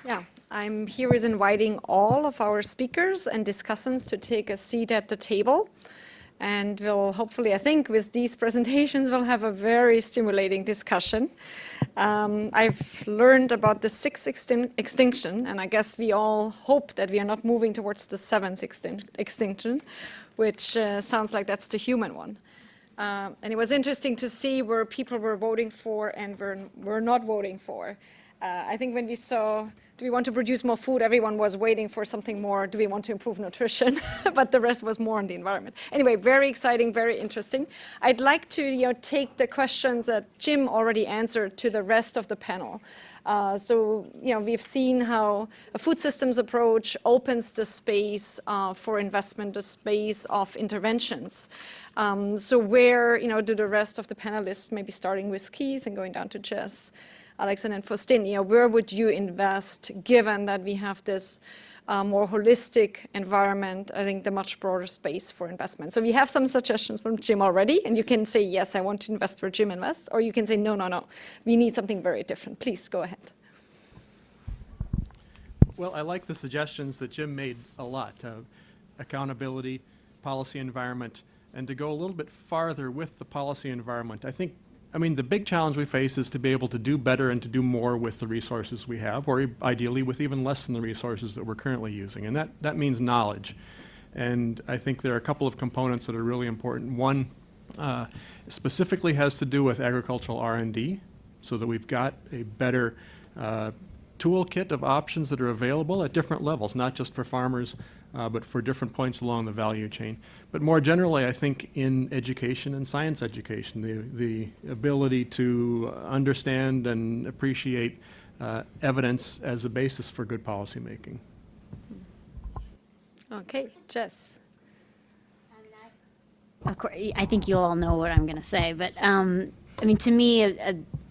Yeah, I'm here is inviting all of our speakers and discussants to take a seat at the table. And we'll hopefully, I think, with these presentations, we'll have a very stimulating discussion. I've learned about the sixth extinction, and I guess we all hope that we are not moving towards the seventh extinction, which sounds like that's the human one. And it was interesting to see where people were voting for and were not voting for. I think when we saw, do we want to produce more food, everyone was waiting for something more, do we want to improve nutrition? But the rest was more on the environment. Anyway, very exciting, very interesting. I'd like to take the questions that Jim already answered to the rest of the panel. So we've seen how a food systems approach opens the space for investment, the space of interventions. So where do the rest of the panelists, maybe starting with Keith and going down to Jess, Alex, and then Faustin, where would you invest given that we have this more holistic environment, I think the much broader space for investment. So we have some suggestions from Jim already, and you can say, yes, I want to invest where Jim invests, or you can say, no, no, no, we need something very different. Please go ahead. Well, I like the suggestions that Jim made a lot, accountability, policy environment, and to go a little bit farther with the policy environment. I mean, the big challenge we face is to be able to do better and to do more with the resources we have, or ideally with even less than the resources that we're currently using. And that means knowledge. And I think there are a couple of components that are really important. One specifically has to do with agricultural R&D, so that we've got a better toolkit of options that are available at different levels, not just for farmers, but for different points along the value chain. But more generally, I think in education and science education, the ability to understand and appreciate evidence as a basis for good policy making. Okay, Jess. Of course, I think you all know what I'm going to say, but I mean, to me,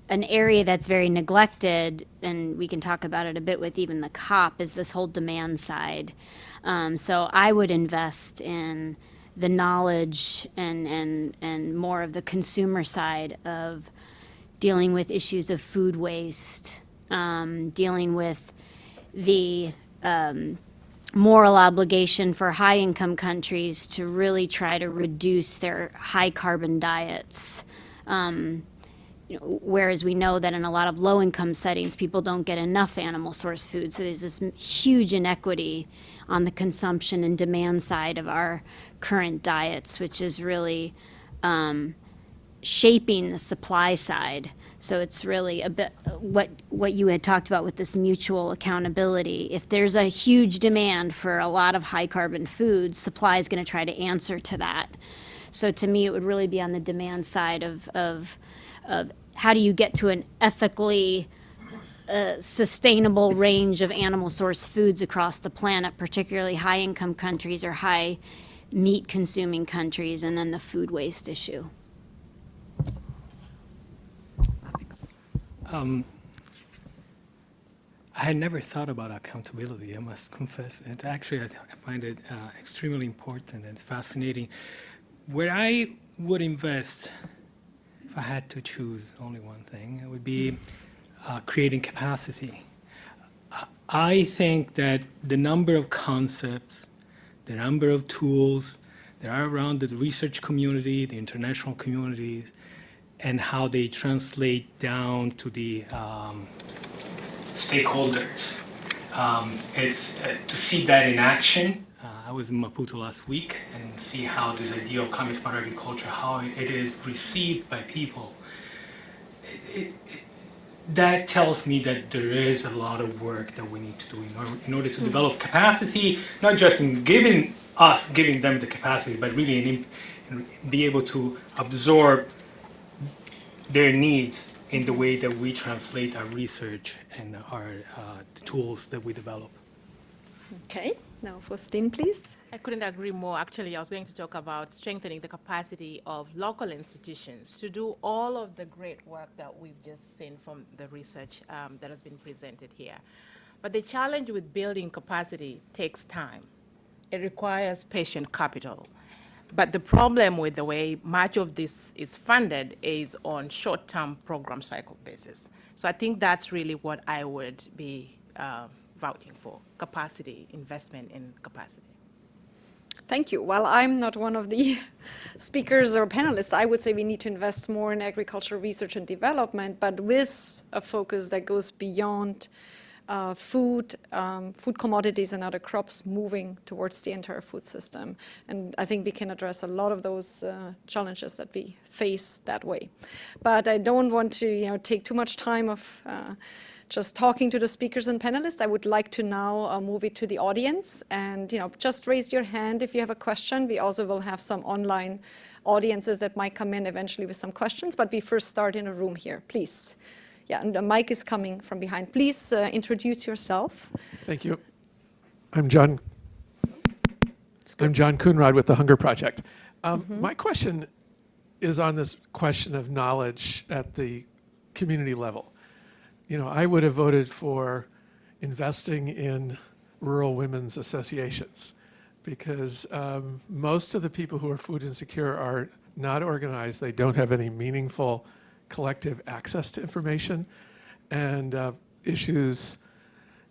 an area that's very neglected, and we can talk about it a bit with even the COP, is this whole demand side. So I would invest in the knowledge and more of the consumer side of dealing with issues of food waste, dealing with the moral obligation for high-income countries to really try to reduce their high-carbon diets. Whereas we know that in a lot of low-income settings, people don't get enough animal source food. So there's this huge inequity on the consumption and demand side of our current diets, which is really shaping the supply side. So it's really a bit what you had talked about with this mutual accountability. If there's a huge demand for a lot of high-carbon foods, supply is going to try to answer to that. So to me, it would really be on the demand side of how do you get to an ethically sustainable range of animal source foods across the planet, particularly high-income countries or high meat-consuming countries, and then the food waste issue. I had never thought about accountability, I must confess. And actually, I find it extremely important and fascinating. Where I would invest, if I had to choose only one thing, it would be creating capacity. I think that the number of concepts, the number of tools that are around the research community, the international communities, and how they translate down to the stakeholders. It's to see that in action. I was in Maputo last week and see how this idea of climate-smart agriculture, how it is received by people. That tells me that there is a lot of work that we need to do in order to develop capacity, not just in giving them the capacity, but really in be able to absorb their needs in the way that we translate our research and our the tools that we develop. Okay, now Faustin, please. I couldn't agree more. Actually, I was going to talk about strengthening the capacity of local institutions to do all of the great work that we've just seen from the research that has been presented here. But the challenge with building capacity takes time. It requires patient capital. But the problem with the way much of this is funded is on short-term program cycle basis. So I think that's really what I would be vouching for: capacity, investment in capacity. Thank you. While I'm not one of the speakers or panelists, I would say we need to invest more in agricultural research and development, but with a focus that goes beyond food commodities and other crops moving towards the entire food system. And I think we can address a lot of those challenges that we face that way. But I don't want to take too much time of just talking to the speakers and panelists. I would like to now move it to the audience, and just raise your hand if you have a question. We also will have some online audiences that might come in eventually with some questions, but we first start in a room here, please. Yeah, and the mic is coming from behind. Please introduce yourself. Thank you. I'm John Coonrod with the Hunger Project. My question is on this question of knowledge at the community level. I would have voted for investing in rural women's associations because most of the people who are food insecure are not organized. They don't have any meaningful collective access to information and issues.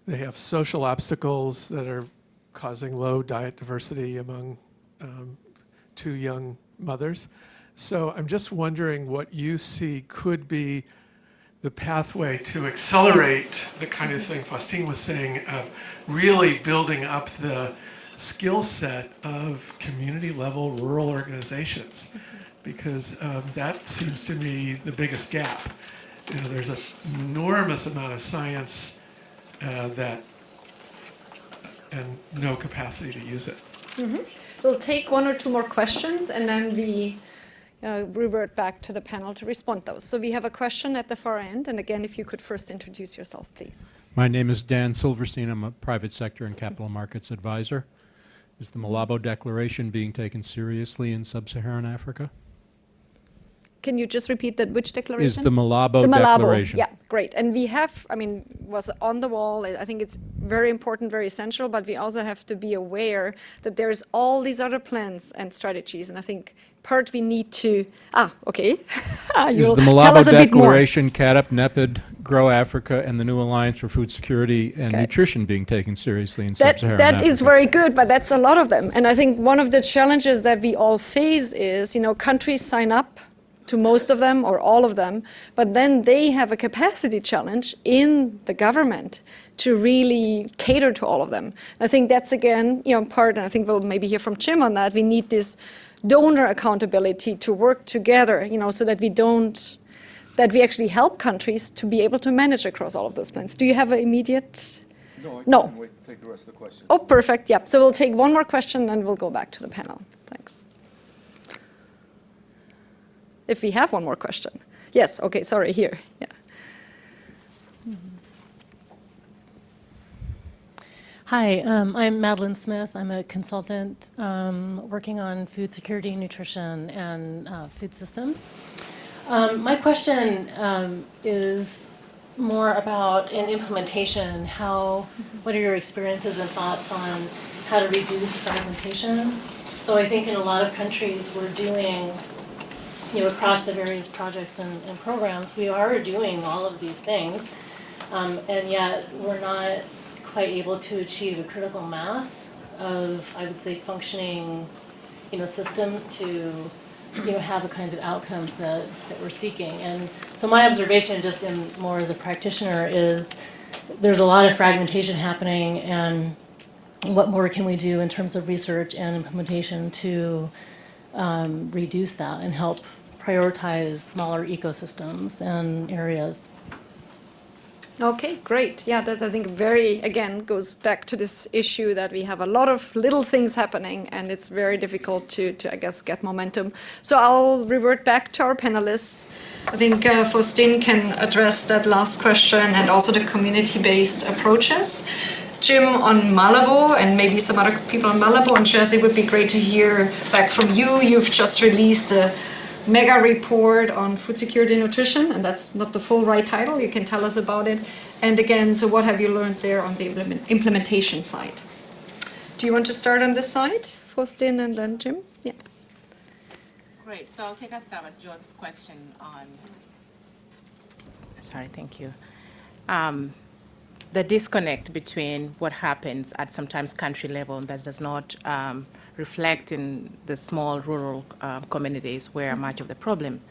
They have social obstacles that are causing low diet diversity among two young mothers. So I'm just wondering what you see could be the pathway to accelerate the kind of thing Faustine was saying of really building up the skill set of community level rural organizations, because that seems to me the biggest gap. There's an enormous amount of science and no capacity to use it. We'll take one or two more questions and then we revert back to the panel to respond to those. So we have a question at the far end, and again, if you could first introduce yourself, please. My name is Dan Silverstein. I'm a private sector and capital markets advisor. Is the Malabo Declaration being taken seriously in sub-Saharan Africa? Can you just repeat that? Which declaration? Is the Malabo Declaration? Yeah, great. And we have, was on the wall. I think it's very important, very essential, but we also have to be aware that there's all these other plans and strategies. And I think part we need to, okay. Is the Malabo Declaration, CADUP, NEPID, Grow Africa, and the New Alliance for Food Security and Nutrition being taken seriously in sub-Saharan Africa? That is very good, but that's a lot of them. And I think one of the challenges that we all face is, countries sign up to most of them or all of them, but then they have a capacity challenge in the government to really cater to all of them. I think that's again, part, and I think we'll maybe hear from Jim on that. We need this donor accountability to work together, so that we actually help countries to be able to manage across all of those plans. Do you have an immediate? No, I can wait to take the rest of the questions. Oh, perfect. Yeah. So we'll take one more question and we'll go back to the panel. Thanks. If we have one more question. Yes, okay, sorry, here. Yeah. Hi, I'm Madeline Smith. I'm a consultant working on food security, nutrition, and food systems. My question is more about in implementation, what are your experiences and thoughts on how to reduce fragmentation? So I think in a lot of countries we're doing, across the various projects and programs, we are doing all of these things, and yet we're not quite able to achieve a critical mass of, I would say, functioning, systems to, have the kinds of outcomes that we're seeking. And so my observation, just more as a practitioner, is there's a lot of fragmentation happening, and what more can we do in terms of research and implementation to reduce that and help prioritize smaller ecosystems and areas. Okay, great. Yeah, that's, I think, again, goes back to this issue that we have a lot of little things happening and it's very difficult to I guess, get momentum. So I'll revert back to our panelists. I think Faustine can address that last question and also the community-based approaches. Jim, on Malabo, and maybe some other people on Malabo, and Jesse, it would be great to hear back from you. You've just released a mega report on food security and nutrition, and that's not the full right title. You can tell us about it. And again, so what have you learned there on the implementation side? Do you want to start on this side, Faustine, and then Jim? Yeah. Great. So I'll take a stab at John's question on. Sorry, thank you. the disconnect between what happens at sometimes country level that does not reflect in the small rural communities where much of the problem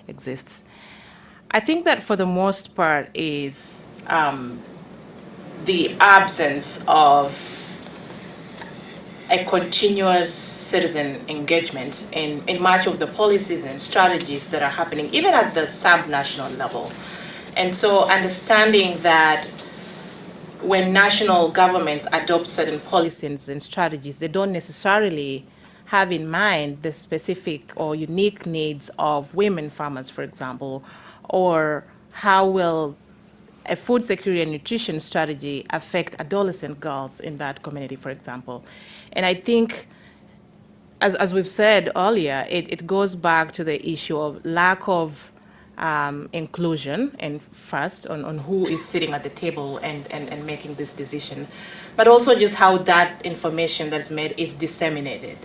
exists. I think that for the most part is the absence of a continuous citizen engagement in much of the policies and strategies that are happening, even at the sub-national level. And so understanding that when national governments adopt certain policies and strategies, they don't necessarily have in mind the specific or unique needs of women farmers, for example, or how will a food security and nutrition strategy affect adolescent girls in that community, for example. And I think, as we've said earlier, it goes back to the issue of lack of inclusion, and first on who is sitting at the table and making this decision, but also just how that information that's made is disseminated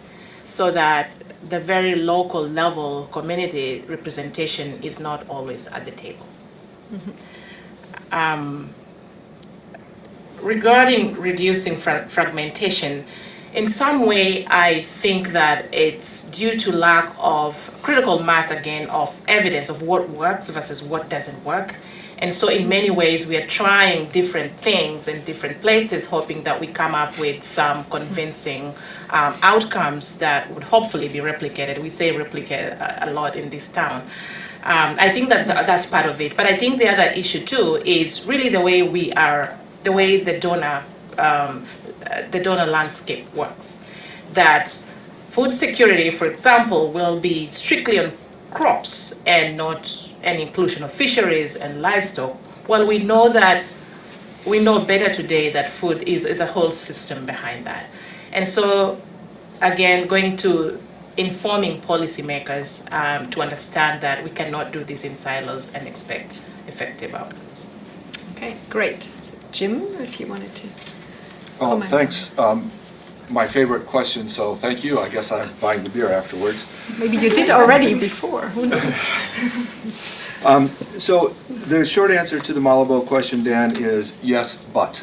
so that the very local level community representation is not always at the table. Regarding reducing fragmentation, in some way, I think that it's due to lack of critical mass, again, of evidence of what works versus what doesn't work. And so in many ways, we are trying different things in different places, hoping that we come up with some convincing outcomes that would hopefully be replicated. We say replicated a lot in this town. I think that that's part of it. But I think the other issue, too, is really the way the way the donor landscape works. That food security, for example, will be strictly on crops and not an inclusion of fisheries and livestock. Well, we know better today that food is a whole system behind that. And so, again, going to informing policymakers to understand that we cannot do this in silos and expect effective outcomes. Okay, great. So Jim, if you wanted to. Oh, comment. thanks. My favorite question, so thank you. I guess I'm buying the beer afterwards. Maybe you did already before, who knows? So the short answer to the Malabo question, Dan, is yes, but.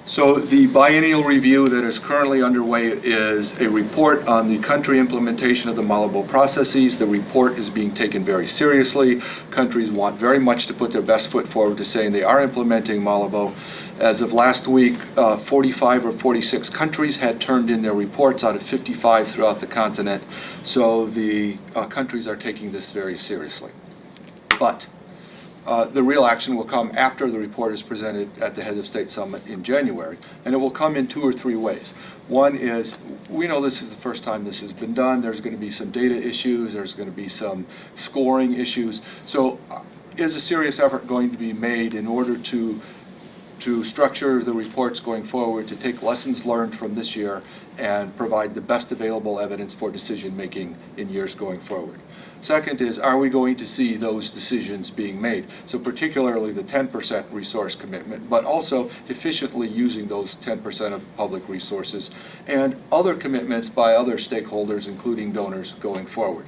So the biennial review that is currently underway is a report on the country implementation of the Malabo processes. The report is being taken very seriously. Countries want very much to put their best foot forward to saying they are implementing Malabo. As of last week, 45 or 46 countries had turned in their reports out of 55 throughout the continent. So the countries are taking this very seriously. But the real action will come after the report is presented at the Head of State Summit in January, and it will come in 2 or 3 ways. One is, we know this is the first time this has been done. There's going to be some data issues. There's going to be some scoring issues. So is a serious effort going to be made in order to structure the reports going forward, to take lessons learned from this year and provide the best available evidence for decision making in years going forward. Second is, are we going to see those decisions being made? So particularly the 10% resource commitment, but also efficiently using those 10% of public resources and other commitments by other stakeholders, including donors, going forward.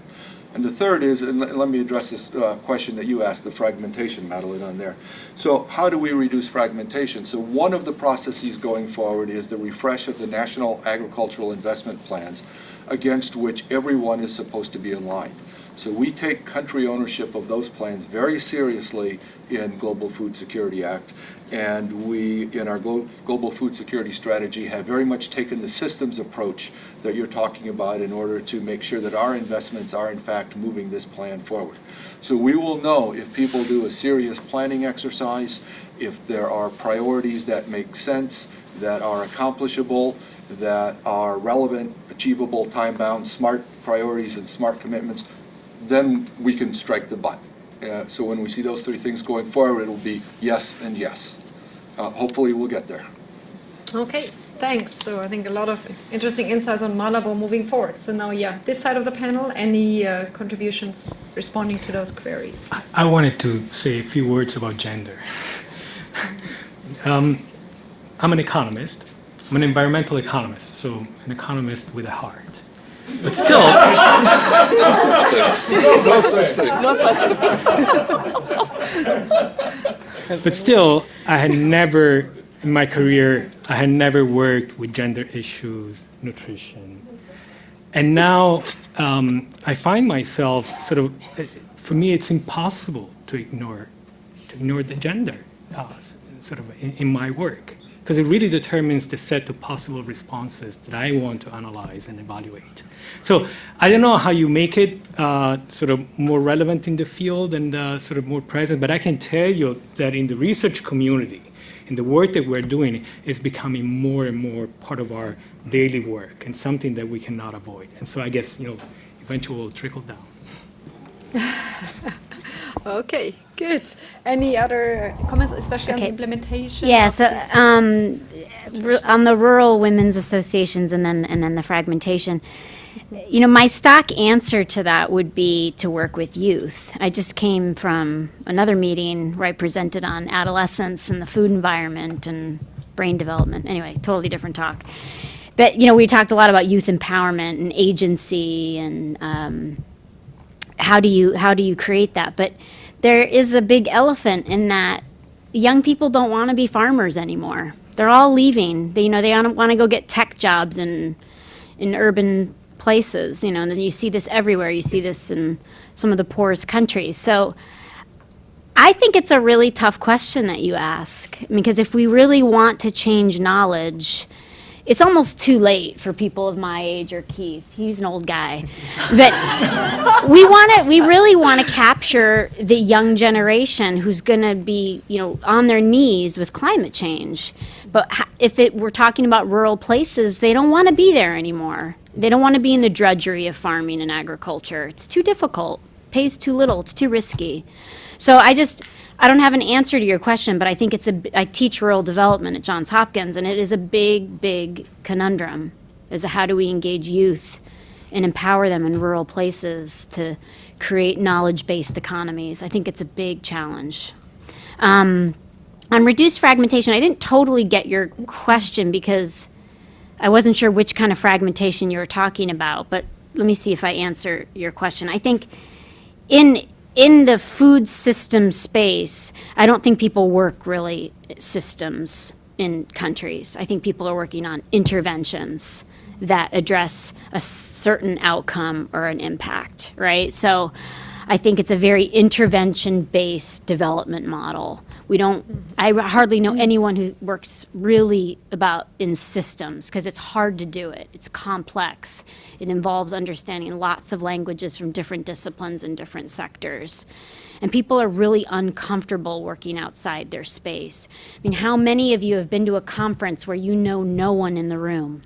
And the third is, and let me address this question that you asked, the fragmentation, Madeline, on there. So how do we reduce fragmentation? So one of the processes going forward is the refresh of the National Agricultural Investment Plans, against which everyone is supposed to be aligned. So we take country ownership of those plans very seriously in Global Food Security Act, and we, in our Global Food Security Strategy, have very much taken the systems approach that you're talking about in order to make sure that our investments are in fact moving this plan forward. So we will know if people do a serious planning exercise, if there are priorities that make sense, that are accomplishable, that are relevant, achievable, time-bound, smart priorities and smart commitments, then we can strike the button. So when we see those 3 things going forward, it will be yes and yes. Hopefully we'll get there. Okay, thanks. So I think a lot of interesting insights on Malabo moving forward. So now, yeah, this side of the panel, any contributions responding to those queries? I wanted to say a few words about gender. I'm an economist. I'm an environmental economist, so an economist with a heart. But still, No such thing. but still, I had never in my career, I had never worked with gender issues, nutrition. And now I find myself sort of, for me, it's impossible to ignore the gender sort of in my work, because it really determines the set of possible responses that I want to analyze and evaluate. So I don't know how you make it sort of more relevant in the field and sort of more present, but I can tell you that in the research community, in the work that we're doing, is becoming more and more part of our daily work and something that we cannot avoid. And so I guess, eventually will trickle down. Okay, good. Any other comments, especially on the implementation? Yeah, so on the rural women's associations and then the fragmentation, my stock answer to that would be to work with youth. I just came from another meeting where I presented on adolescence and the food environment and brain development. Anyway, totally different talk. But, we talked a lot about youth empowerment and agency and how do you create that? But there is a big elephant in that young people don't want to be farmers anymore. They're all leaving. They want to go get tech jobs in urban places. And you see this everywhere. You see this in some of the poorest countries. So I think it's a really tough question that you ask, because if we really want to change knowledge, it's almost too late for people of my age or Keith. He's an old guy. But we really want to capture the young generation who's going to be, on their knees with climate change. But if we're talking about rural places, they don't want to be there anymore. They don't want to be in the drudgery of farming and agriculture. It's too difficult, pays too little, it's too risky. So I don't have an answer to your question, but I think I teach rural development at Johns Hopkins, and it is a big, big conundrum as to how do we engage youth and empower them in rural places to create knowledge-based economies. I think it's a big challenge. On reduced fragmentation, I didn't totally get your question because I wasn't sure which kind of fragmentation you were talking about, but let me see if I answer your question. I think in the food system space, I don't think people work really systems in countries. I think people are working on interventions that address a certain outcome or an impact, right? So I think it's a very intervention-based development model. I hardly know anyone who works really in systems, because it's hard to do it. It's complex. It involves understanding lots of languages from different disciplines and different sectors. And people are really uncomfortable working outside their space. I mean, how many of you have been to a conference where you know no one in the room?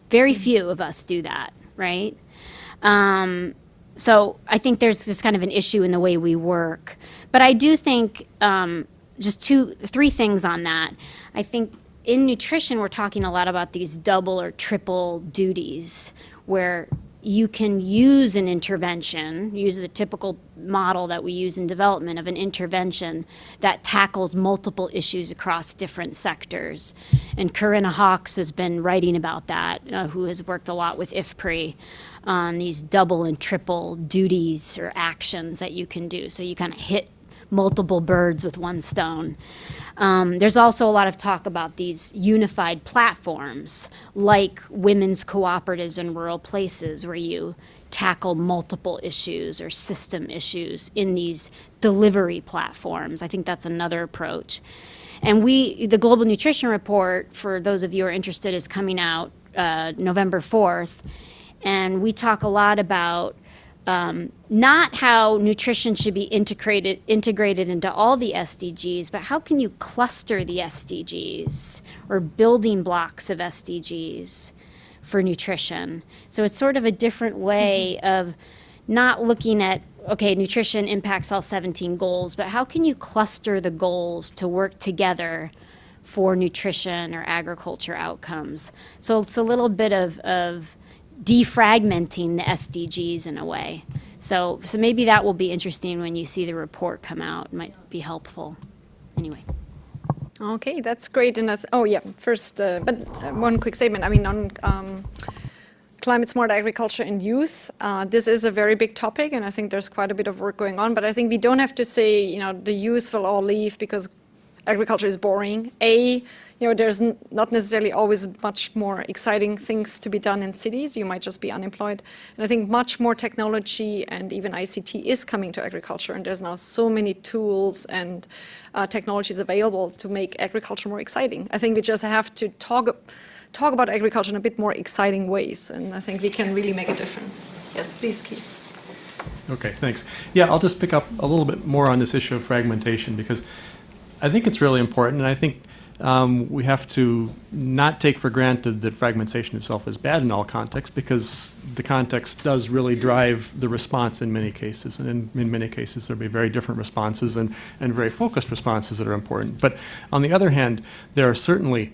Very few of us do that, right? So I think there's just kind of an issue in the way we work. But I do think just three things on that. I think in nutrition, we're talking a lot about these double or triple duties where you can use an intervention, use the typical model that we use in development of an intervention that tackles multiple issues across different sectors. And Corinna Hawkes has been writing about that, who has worked a lot with IFPRI on these double and triple duties or actions that you can do. So you kind of hit multiple birds with one stone. There's also a lot of talk about these unified platforms like women's cooperatives in rural places where you tackle multiple issues or system issues in these delivery platforms. I think that's another approach. And the Global Nutrition Report, for those of you who are interested, is coming out November 4th. And we talk a lot about not how nutrition should be integrated into all the SDGs, but how can you cluster the SDGs or building blocks of SDGs for nutrition. So it's sort of a different way of not looking at, okay, nutrition impacts all 17 goals, but how can you cluster the goals to work together for nutrition or agriculture outcomes? So it's a little bit of defragmenting the SDGs in a way. So maybe that will be interesting when you see the report come out. It might be helpful. Anyway. Okay, that's great. And first, but one quick statement. I mean, on climate smart agriculture and youth, this is a very big topic, and I think there's quite a bit of work going on. But I think we don't have to say, the youth will all leave because agriculture is boring. there's not necessarily always much more exciting things to be done in cities. You might just be unemployed. And I think much more technology and even ICT is coming to agriculture. And there's now so many tools and technologies available to make agriculture more exciting. I think we just have to talk about agriculture in a bit more exciting ways. And I think we can really make a difference. Yes, please, Keith. Okay, thanks. Yeah, I'll just pick up a little bit more on this issue of fragmentation because I think it's really important, and I think we have to not take for granted that fragmentation itself is bad in all contexts because the context does really drive the response in many cases, and in many cases there'll be very different responses and very focused responses that are important. But on the other hand, there are certainly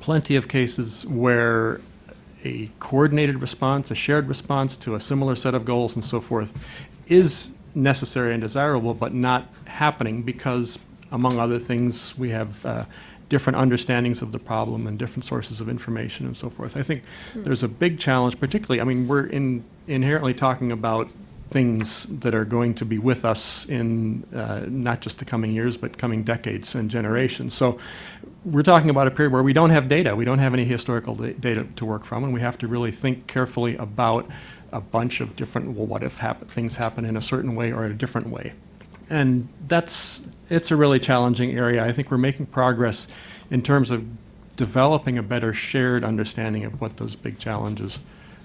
plenty of cases where a coordinated response, a shared response to a similar set of goals and so forth is necessary and desirable, but not happening because, among other things, we have different understandings of the problem and different sources of information and so forth. I think there's a big challenge, particularly, I mean, we're inherently talking about things that are going to be with us in not just the coming years, but coming decades and generations. So we're talking about a period where we don't have data. We don't have any historical data to work from, and we have to really think carefully about a bunch of different, well, what if things happen in a certain way or in a different way? And it's a really challenging area. I think we're making progress in terms of developing a better shared understanding of what those big challenges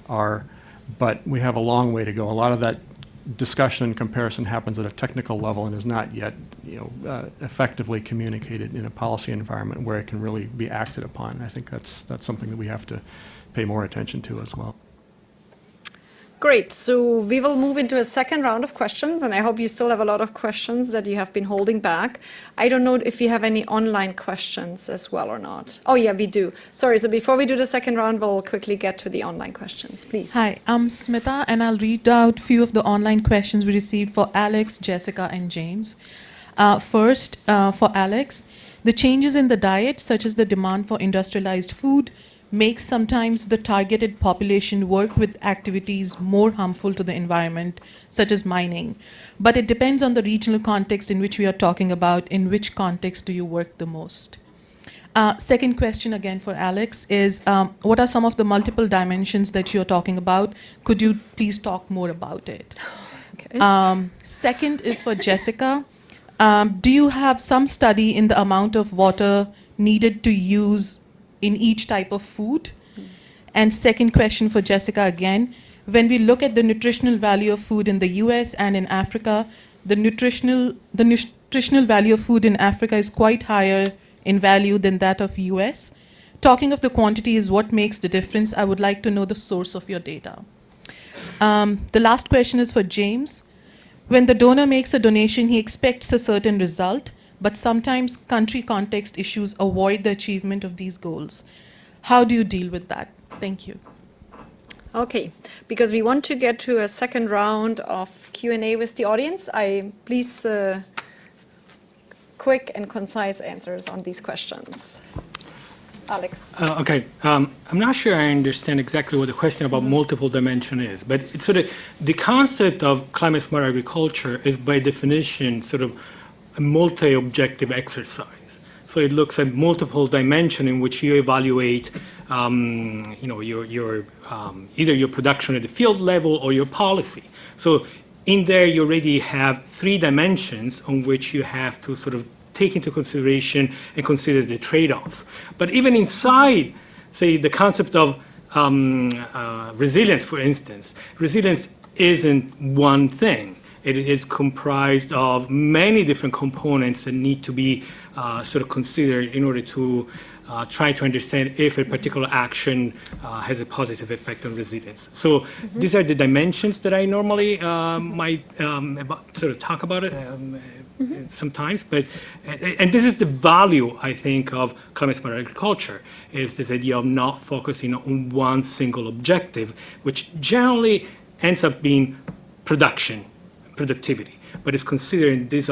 are, but we have a long way to go. A lot of that discussion and comparison happens at a technical level and is not yet effectively communicated in a policy environment where it can really be acted upon. I think that's something that we have to pay more attention to as well. Great. So we will move into a second round of questions, and I hope you still have a lot of questions that you have been holding back. I don't know if you have any online questions as well or not. Oh, yeah, we do. Sorry. So before we do the second round, we'll quickly get to the online questions, please. Hi, I'm Smita, and I'll read out a few of the online questions we received for Alex, Jessica, and James. First, for Alex, the changes in the diet, such as the demand for industrialized food, makes sometimes the targeted population work with activities more harmful to the environment, such as mining. But it depends on the regional context in which we are talking about. In which context do you work the most? Second question again for Alex is, what are some of the multiple dimensions that you're talking about? Could you please talk more about it? Okay. Second is for Jessica. Do you have some study in the amount of water needed to use in each type of food? And second question for Jessica again, when we look at the nutritional value of food in the US and in Africa, the nutritional value of food in Africa is quite higher in value than that of US. Talking of the quantity is what makes the difference. I would like to know the source of your data. The last question is for James. When the donor makes a donation, he expects a certain result, but sometimes country context issues avoid the achievement of these goals. How do you deal with that? Thank you. Okay, because we want to get to a second round of Q&A with the audience, please quick and concise answers on these questions. Alex. Okay, I'm not sure I understand exactly what the question about multiple dimension is, but it's sort of the concept of climate smart agriculture is by definition sort of a multi-objective exercise. So it looks at multiple dimensions in which you evaluate, your either your production at the field level or your policy. So in there, you already have 3 dimensions on which you have to sort of take into consideration and consider the trade-offs. But even inside, say, the concept of resilience, for instance, resilience isn't one thing. It is comprised of many different components that need to be sort of considered in order to try to understand if a particular action has a positive effect on resilience. So these are the dimensions that I normally might sort of talk about it sometimes. And this is the value, I think, of climate smart agriculture, is this idea of not focusing on one single objective, which generally ends up being productivity, but it's considering these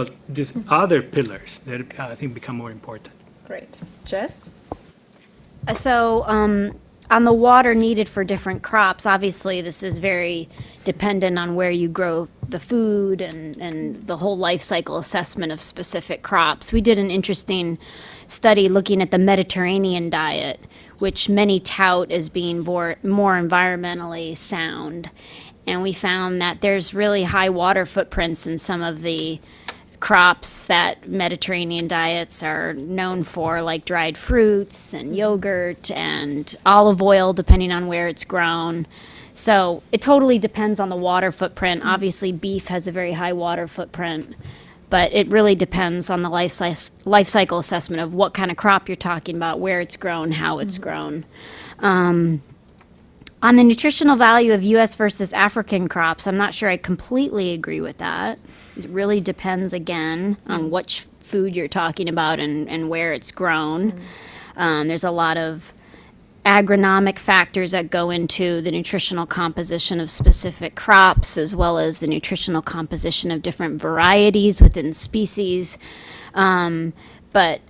other pillars that I think become more important. Great. Jess? So on the water needed for different crops, obviously this is very dependent on where you grow the food and the whole life cycle assessment of specific crops. We did an interesting study looking at the Mediterranean diet, which many tout as being more environmentally sound. And we found that there's really high water footprints in some of the crops that Mediterranean diets are known for, like dried fruits and yogurt and olive oil, depending on where it's grown. So it totally depends on the water footprint. Obviously, beef has a very high water footprint, but it really depends on the life cycle assessment of what kind of crop you're talking about, where it's grown, how it's grown. On the nutritional value of U.S. versus African crops, I'm not sure I completely agree with that. It really depends, again, on which food you're talking about and where it's grown. There's a lot of agronomic factors that go into the nutritional composition of specific crops, as well as the nutritional composition of different varieties within species. But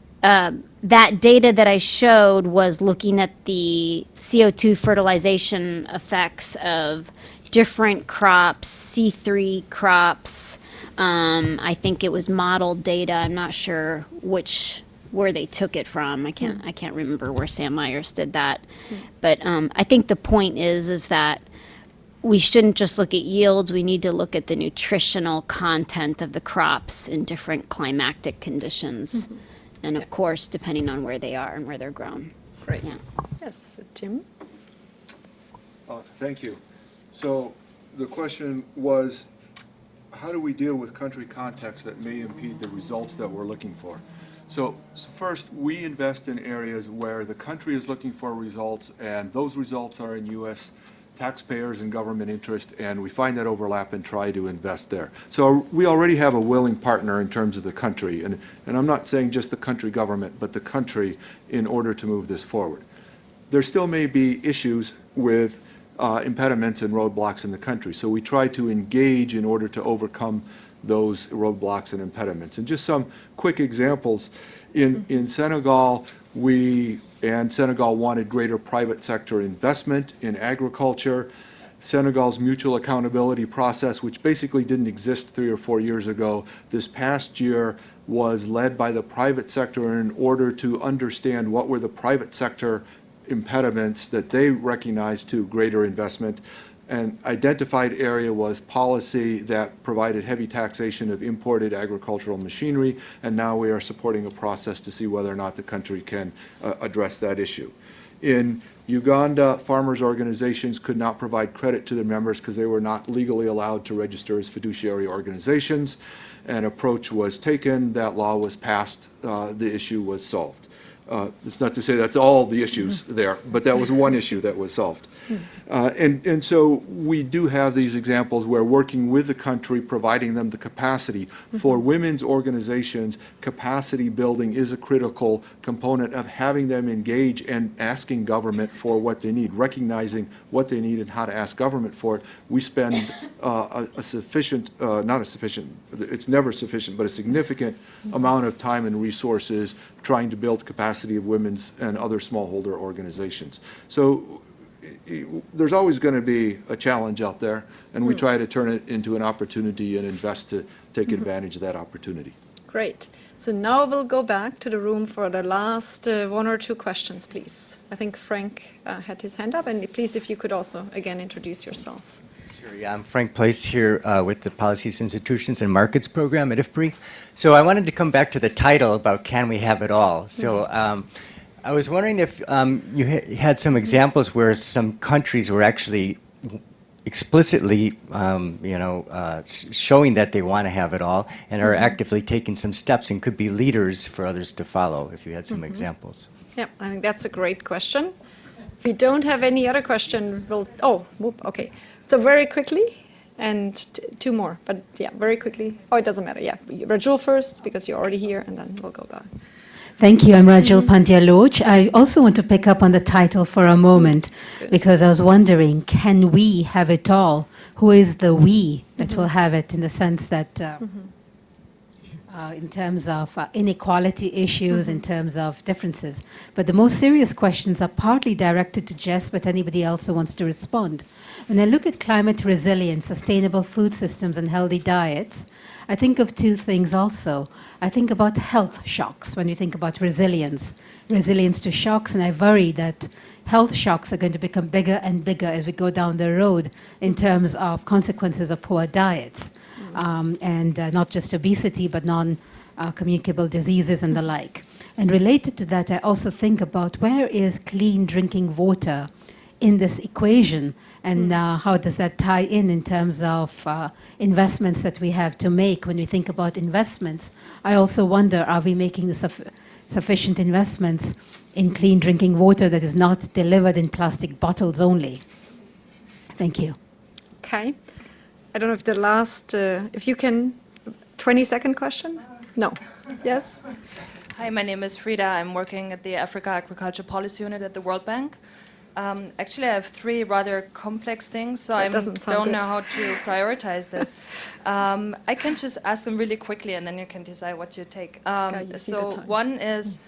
that data that I showed was looking at the CO2 fertilization effects of different crops, C3 crops. I think it was modeled data. I'm not sure where they took it from. I can't remember where Sam Myers did that. But I think the point is that we shouldn't just look at yields. We need to look at the nutritional content of the crops in different climatic conditions. And of course, depending on where they are and where they're grown. Great. Yeah. Yes, Jim? Thank you. So the question was, how do we deal with country context that may impede the results that we're looking for? So first, we invest in areas where the country is looking for results, and those results are in U.S. taxpayers and government interest, and we find that overlap and try to invest there. So we already have a willing partner in terms of the country, and I'm not saying just the country government, but the country in order to move this forward. There still may be issues with impediments and roadblocks in the country, so we try to engage in order to overcome those roadblocks and impediments. And just some quick examples. In Senegal, Senegal wanted greater private sector investment in agriculture. Senegal's mutual accountability process, which basically didn't exist 3 or 4 years ago, this past year was led by the private sector in order to understand what were the private sector impediments that they recognized to greater investment. An identified area was policy that provided heavy taxation of imported agricultural machinery, and now we are supporting a process to see whether or not the country can address that issue. In Uganda, farmers' organizations could not provide credit to their members because they were not legally allowed to register as fiduciary organizations. An approach was taken, that law was passed, the issue was solved. It's not to say that's all the issues there, but that was one issue that was solved. And so we do have these examples where working with the country, providing them the capacity. For women's organizations, capacity building is a critical component of having them engage and asking government for what they need, recognizing what they need and how to ask government for it. We spend it's never sufficient, but a significant amount of time and resources trying to build capacity of women's and other smallholder organizations. So there's always going to be a challenge out there, and we try to turn it into an opportunity and invest to take advantage of that opportunity. Great. So now we'll go back to the room for the last 1 or 2 questions, please. I think Frank had his hand up, and please, if you could also, again, introduce yourself. Sure, yeah, I'm Frank Place here with the Policies, Institutions, and Markets program at IFPRI. So I wanted to come back to the title about Can We Have It All? So I was wondering if you had some examples where some countries were actually explicitly, showing that they want to have it all and are actively taking some steps and could be leaders for others to follow, if you had some examples. Yeah, I think that's a great question. If we don't have any other question, okay. So very quickly, and 2 more, but yeah, very quickly. Oh, it doesn't matter, yeah. Rajul first, because you're already here, and then we'll go back. Thank you. I'm Rajul Pandya-Loch. I also want to pick up on the title for a moment, because I was wondering, can we have it all? Who is the we that will have it, in the sense that in terms of inequality issues, in terms of differences. But the most serious questions are partly directed to Jess, but anybody else who wants to respond. When I look at climate resilience, sustainable food systems, and healthy diets, I think of two things also. I think about health shocks when you think about resilience to shocks, and I worry that health shocks are going to become bigger and bigger as we go down the road in terms of consequences of poor diets, and not just obesity, but non-communicable diseases and the like. And related to that, I also think about where is clean drinking water in this equation, and how does that tie in terms of investments that we have to make. When we think about investments, I also wonder, are we making the sufficient investments in clean drinking water that is not delivered in plastic bottles only? Thank you. Okay. I don't know if the last, if you can, 20-second question? No. Yes? Hi, my name is Frida. I'm working at the Africa Agriculture Policy Unit at the World Bank. Actually, I have three rather complex things, so I don't know how to prioritize this. I can just ask them really quickly, and then you can decide what you take. So one is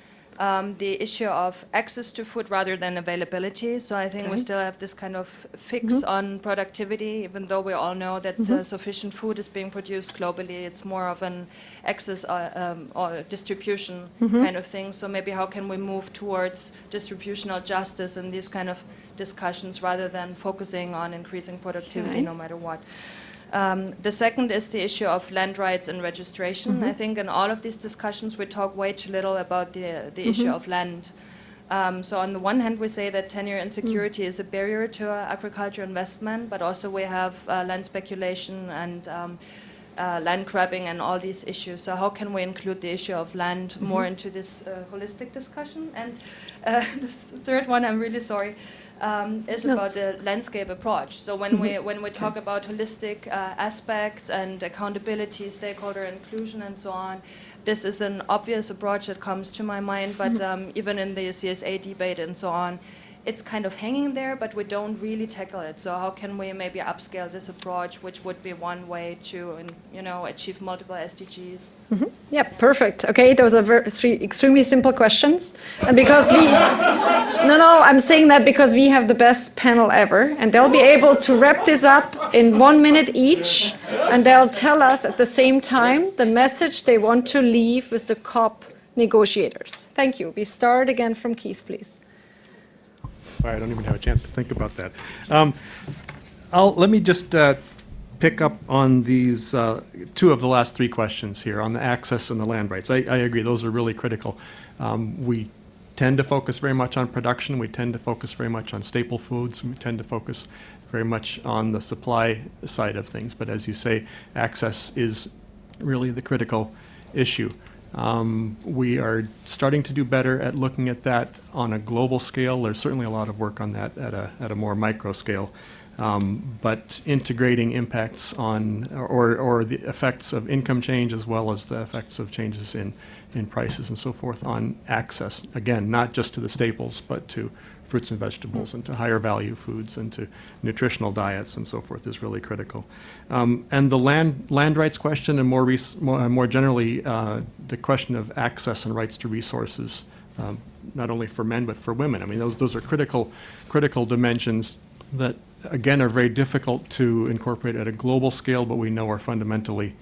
the issue of access to food rather than availability. So I think we still have this kind of fix on productivity, even though we all know that sufficient food is being produced globally. It's more of an access or distribution kind of thing. So maybe how can we move towards distributional justice and these kind of discussions rather than focusing on increasing productivity no matter what. The second is the issue of land rights and registration. I think in all of these discussions we talk way too little about the issue of land. So on the one hand we say that tenure insecurity is a barrier to agriculture investment, but also we have land speculation and land grabbing and all these issues. So how can we include the issue of land more into this holistic discussion? And the third one, I'm really sorry, is about the landscape approach. So when we talk about holistic aspects and accountability, stakeholder inclusion, and so on, this is an obvious approach that comes to my mind. But even in the CSA debate and so on, it's kind of hanging there, but we don't really tackle it. So how can we maybe upscale this approach, which would be one way to, achieve multiple SDGs? Yeah, perfect. Okay, those are three extremely simple questions. And because I'm saying that because we have the best panel ever, and they'll be able to wrap this up in 1 minute each, and they'll tell us at the same time the message they want to leave with the COP negotiators. Thank you. We start again from Keith, please. Sorry, I don't even have a chance to think about that. Let me just pick up on these two of the last three questions here on the access and the land rights. I agree, those are really critical. We tend to focus very much on production. We tend to focus very much on staple foods. We tend to focus very much on the supply side of things. But as you say, access is really the critical issue. We are starting to do better at looking at that on a global scale. There's certainly a lot of work on that at a more micro scale. But integrating impacts on or the effects of income change as well as the effects of changes in prices and so forth on access, again, not just to the staples, but to fruits and vegetables and to higher value foods and to nutritional diets and so forth is really critical. And the land rights question and more generally the question of access and rights to resources, not only for men but for women. I mean, those are critical dimensions that again are very difficult to incorporate at a global scale, but we know are fundamentally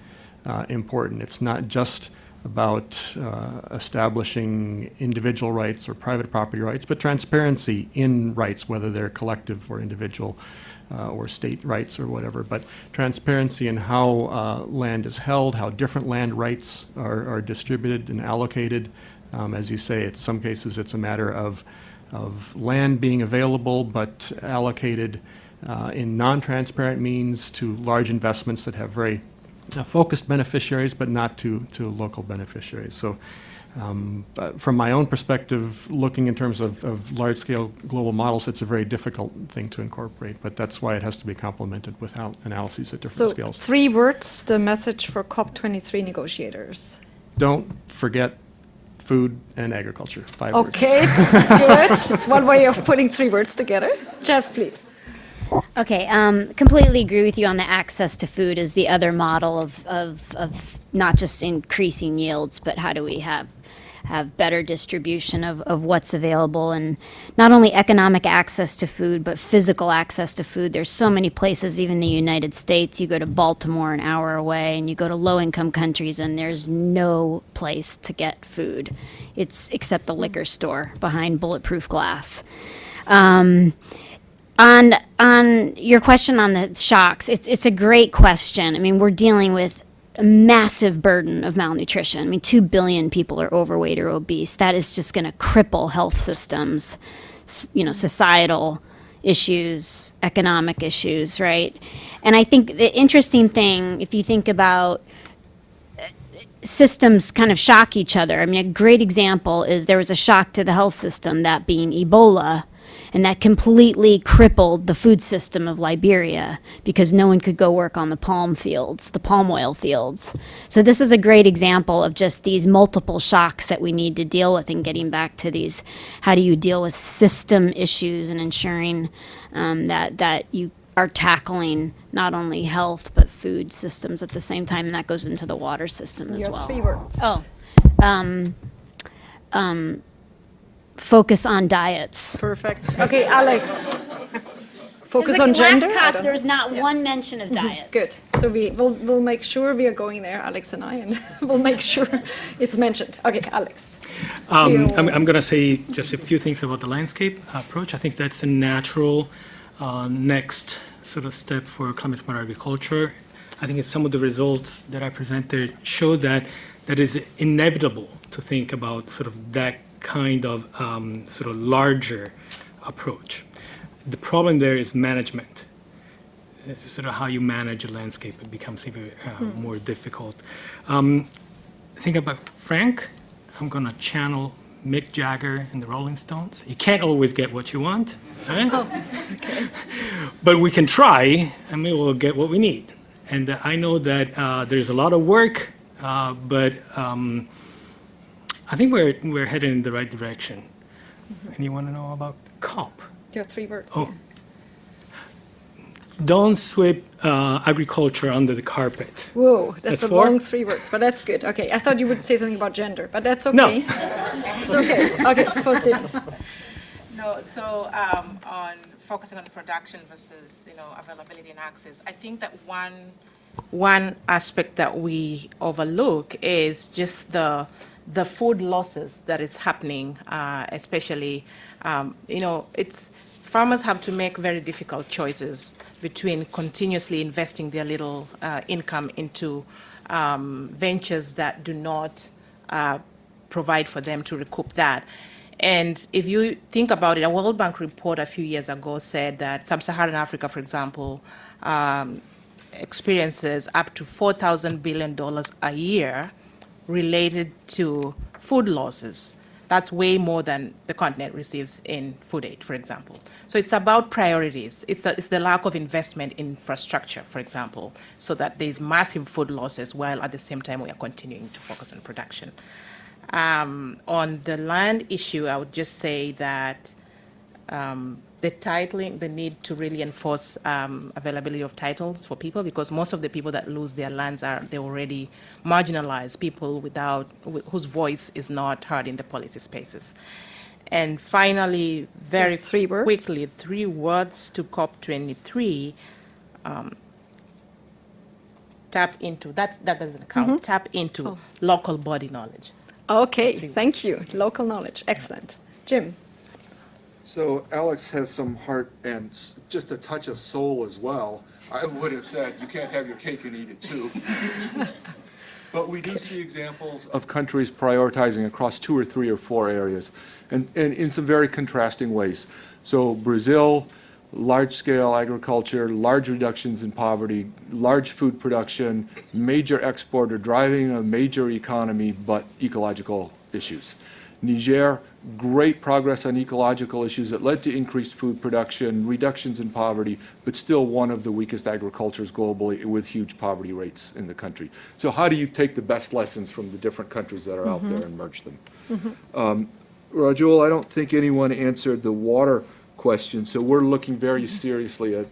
important. It's not just about establishing individual rights or private property rights, but transparency in rights, whether they're collective or individual or state rights or whatever. But transparency in how land is held, how different land rights are distributed and allocated. As you say, in some cases it's a matter of land being available but allocated in non-transparent means to large investments that have very focused beneficiaries, but not to local beneficiaries. So from my own perspective, looking in terms of large-scale global models, it's a very difficult thing to incorporate, but that's why it has to be complemented with analyses at different scales. So 3 words, the message for COP23 negotiators. Don't forget food and agriculture, 5 words. Okay, it's good. It's one way of putting 3 words together. Jess, please. Okay, completely agree with you on the access to food is the other model of not just increasing yields, but how do we have better distribution of what's available, and not only economic access to food, but physical access to food. There's so many places, even in the United States, you go to Baltimore an hour away, and you go to low-income countries, and there's no place to get food. It's except the liquor store behind bulletproof glass. On your question on the shocks, it's a great question. I mean, we're dealing with a massive burden of malnutrition. I mean, 2 billion people are overweight or obese. That is just going to cripple health systems, societal issues, economic issues, right? And I think the interesting thing, if you think about systems kind of shock each other. I mean, a great example is there was a shock to the health system, that being Ebola, and that completely crippled the food system of Liberia because no one could go work on the palm oil fields. So this is a great example of just these multiple shocks that we need to deal with, and getting back to these, how do you deal with system issues and ensuring that you are tackling not only health but food systems at the same time, and that goes into the water system as well. 3 words. Focus on diets. Perfect. Okay, Alex. Focus on gender. There's not one mention of diets. Good. So we'll make sure we are going there, Alex and I, and we'll make sure it's mentioned. Okay, Alex. I'm going to say just a few things about the landscape approach. I think that's a natural next sort of step for climate-smart agriculture. I think some of the results that I presented show that is inevitable to think about sort of that kind of sort of larger approach. The problem there is management. It's sort of how you manage a landscape. It becomes even more difficult. Think about Frank. I'm going to channel Mick Jagger and the Rolling Stones. You can't always get what you want, right? Oh, okay. But we can try, and we will get what we need. And I know that there's a lot of work, but I think we're headed in the right direction. And you want to know about COP? Your 3 words. Oh. Don't sweep agriculture under the carpet. Whoa, that's a 4? long 3 words, but that's good. Okay, I thought you would say something about gender, but that's okay. No. It's okay. Okay, first No, so on focusing on production versus availability and access, I think that one aspect that we overlook is just the food losses that is happening, especially, farmers have to make very difficult choices between continuously investing their little income into ventures that do not provide for them to recoup that. And if you think about it, a World Bank report a few years ago said that Sub-Saharan Africa, for example, experiences up to $4,000 billion a year related to food losses. That's way more than the continent receives in food aid, for example. So it's about priorities. It's the lack of investment in infrastructure, for example, so that there's massive food losses while at the same time we are continuing to focus on production. On the land issue, I would just say that the titling, the need to really enforce availability of titles for people, because most of the people that lose their lands they're already marginalized people whose voice is not heard in the policy spaces. And finally, very quickly, 3 words to COP23. Tap into, that doesn't count, tap into local body knowledge. Okay, thank you. Local knowledge, excellent. Jim. So Alex has some heart and just a touch of soul as well. I would have said you can't have your cake and eat it too. But we do see examples of countries prioritizing across 2 or 3 or 4 areas, and in some very contrasting ways. So Brazil, large-scale agriculture, large reductions in poverty, large food production, major exporter, driving a major economy, but ecological issues. Niger, great progress on ecological issues that led to increased food production, reductions in poverty, but still one of the weakest agricultures globally with huge poverty rates in the country. So how do you take the best lessons from the different countries that are out there and merge them? Rajul, I don't think anyone answered the water question, so we're looking very seriously at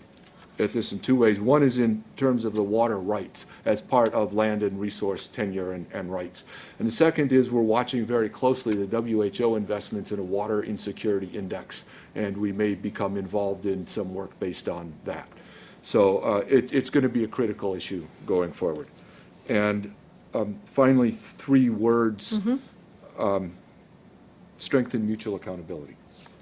at this in two ways. One is in terms of the water rights as part of land and resource tenure and rights. And the second is we're watching very closely the WHO investments in a water insecurity index, and we may become involved in some work based on that. So it's going to be a critical issue going forward. And finally, three words, strengthen mutual accountability.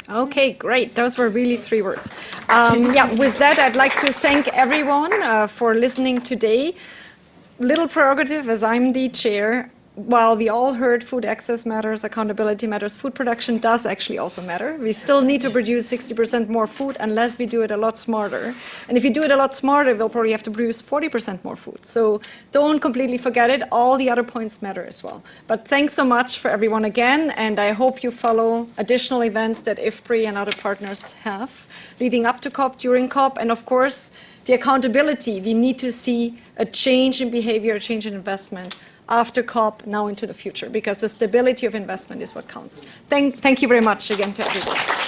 Okay, great. Those were really three words. Yeah, with that, I'd like to thank everyone for listening today. Little prerogative, as I'm the chair. While we all heard food access matters, accountability matters, food production does actually also matter. We still need to produce 60% more food unless we do it a lot smarter. And if you do it a lot smarter, we'll probably have to produce 40% more food. So don't completely forget it. All the other points matter as well. But thanks so much for everyone again, and I hope you follow additional events that IFPRI and other partners have leading up to COP, during COP, and of course, the accountability. We need to see a change in behavior, a change in investment after COP, now into the future, because the stability of investment is what counts. Thank you very much again to everyone.